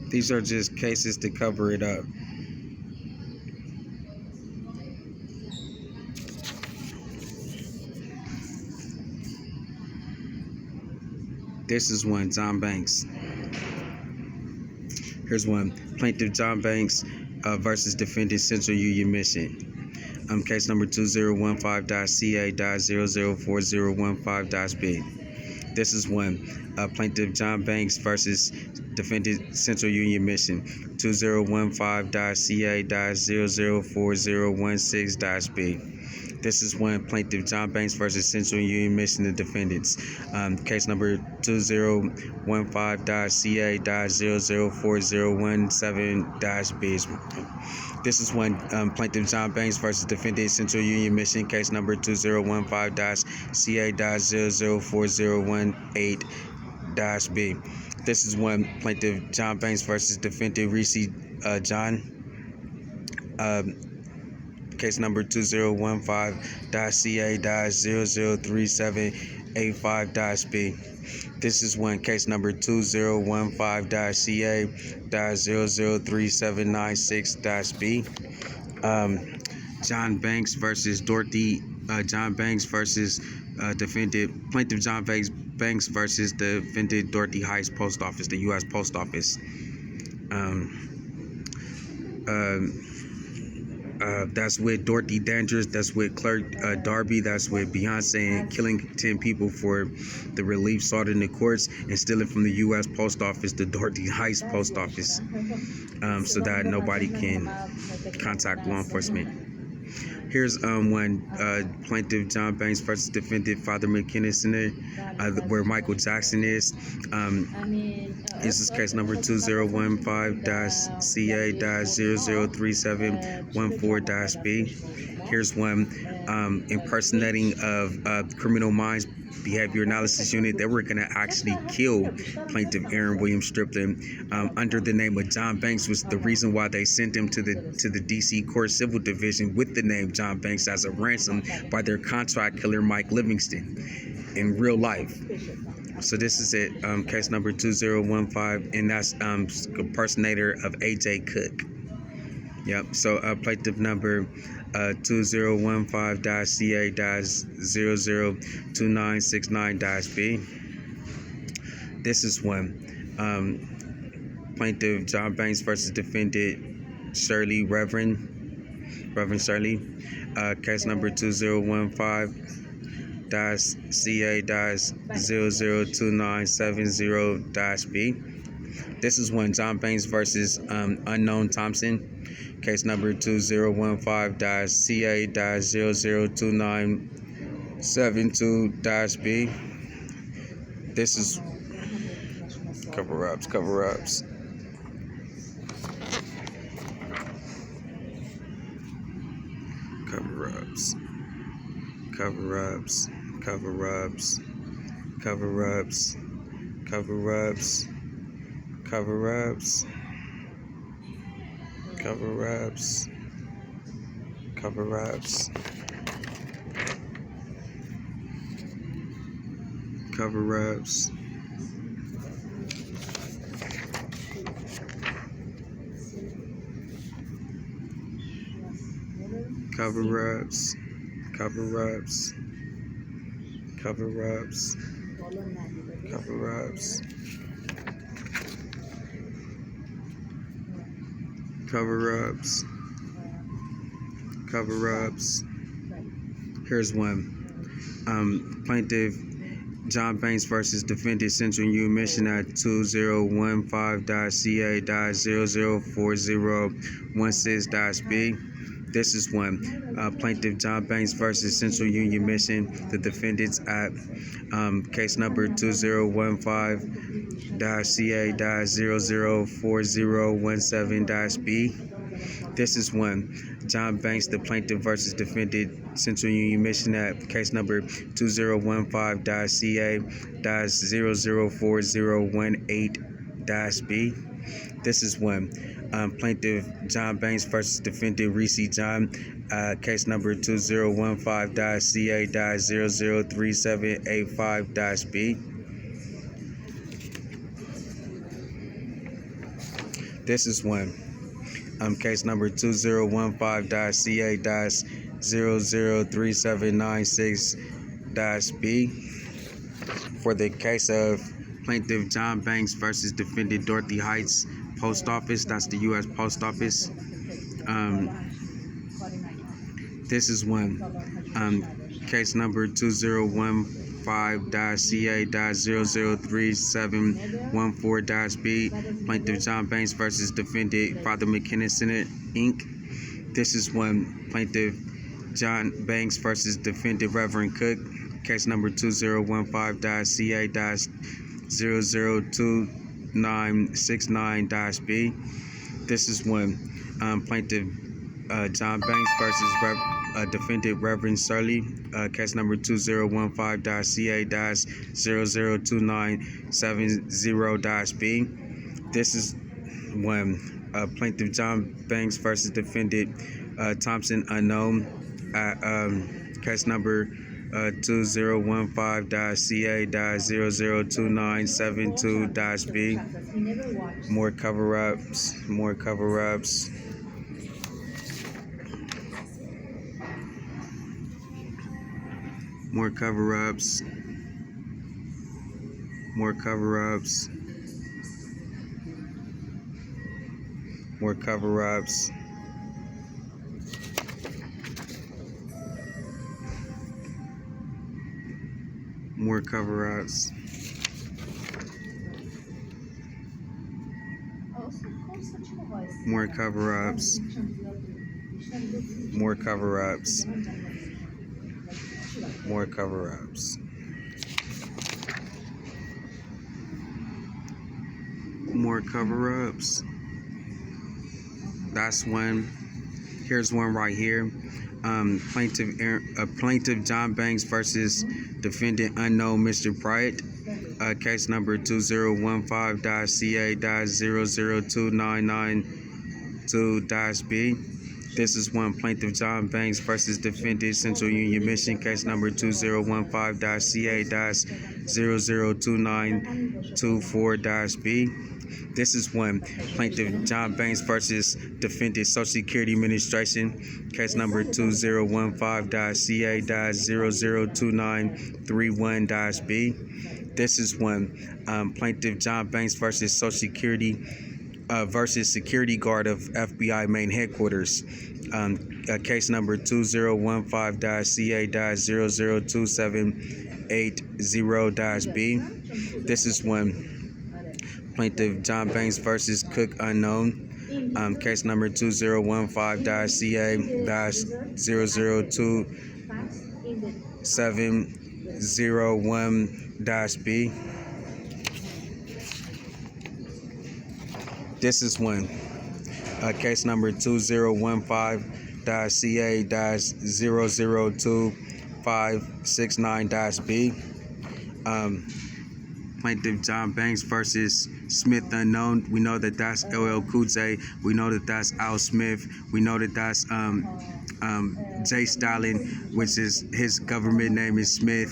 These are just cases to cover it up. This is one, John Banks. Here's one, Plaintiff John Banks versus Defendant Central Union Mission. Case number 2015-CA-004015-B. This is one, Plaintiff John Banks versus Defendant Central Union Mission. 2015-CA-004016-B. This is one, Plaintiff John Banks versus Central Union Mission, the defendants. Case number 2015-CA-004017-B. This is one, Plaintiff John Banks versus Defendant Central Union Mission, case number 2015-CA-004018-B. This is one, Plaintiff John Banks versus Defendant Reese John, case number 2015-CA-003785-B. This is one, case number 2015-CA-003796-B. John Banks versus Dorothy. John Banks versus defendant Plaintiff John Banks versus defendant Dorothy Heights Post Office, the U.S. Post Office. That's with Dorothy Dandridge, that's with Clerk Darby, that's with Beyonce, and killing 10 people for the relief sought in the courts and stealing from the U.S. Post Office, the Dorothy Heights Post Office, so that nobody can contact law enforcement. Here's one, Plaintiff John Banks versus Defendant Father McKinnon Center, where Michael Jackson is. This is case number 2015-CA-003714-B. Here's one, impersonating of Criminal Minds Behavior Analysis Unit. They were going to actually kill Plaintiff Aaron Williams Strickland under the name of John Banks, was the reason why they sent him to the D.C. Court Civil Division with the name John Banks as a ransom by their contract killer Mike Livingston in real life. So this is it, case number 2015, and that's impersonator of A.J. Cook. Yep, so plaintiff number 2015-CA-002969-B. This is one, Plaintiff John Banks versus Defendant Shirley, Reverend Shirley, case number 2015-CA-002970-B. This is one, John Banks versus Unknown Thompson, case number 2015-CA-002972-B. This is cover-ups. Cover-ups. Cover-ups. Cover-ups. Cover-ups. Cover-ups. Cover-ups. Cover-ups. Cover-ups. Cover-ups. Cover-ups. Cover-ups. Cover-ups. Cover-ups. Cover-ups. Cover-ups. Here's one. Plaintiff John Banks versus Defendant Central Union Mission at 2015-CA-004016-B. This is one, Plaintiff John Banks versus Central Union Mission, the defendants at case number 2015-CA-004017-B. This is one, John Banks, the plaintiff versus defendant, Central Union Mission at case number 2015-CA-004018-B. This is one, Plaintiff John Banks versus defendant Reese John, case number 2015-CA-003785-B. This is one. Case number 2015-CA-003796-B for the case of plaintiff John Banks versus defendant Dorothy Heights Post Office. That's the U.S. Post Office. This is one. Case number 2015-CA-003714-B, plaintiff John Banks versus defendant Father McKinnon Center, Inc. This is one. Plaintiff John Banks versus defendant Reverend Cook. Case number 2015-CA-002969-B. This is one. Plaintiff John Banks versus defendant Reverend Shirley, case number 2015-CA-002970-B. This is one. Plaintiff John Banks versus defendant Thompson Unknown, case number 2015-CA-002972-B. More cover-ups. More cover-ups. More cover-ups. More cover-ups. More cover-ups. More cover-ups. More cover-ups. More cover-ups. More cover-ups. More cover-ups. That's one. Here's one right here. Plaintiff John Banks versus defendant unknown Mr. Bryant. Case number 2015-CA-002992-B. This is one. Plaintiff John Banks versus defendant Central Union Mission. Case number 2015-CA-002924-B. This is one. Plaintiff John Banks versus defendant Social Security Administration. Case number 2015-CA-002931-B. This is one. Plaintiff John Banks versus Social Security versus security guard of FBI main headquarters. Case number 2015-CA-002780-B. This is one. Plaintiff John Banks versus Cook Unknown. Case number 2015-CA-002701-B. This is one. Case number 2015-CA-002569-B. Plaintiff John Banks versus Smith Unknown. We know that that's LL Cool J. We know that that's Al Smith. We know that that's Jay Stalin, which is his government name is Smith.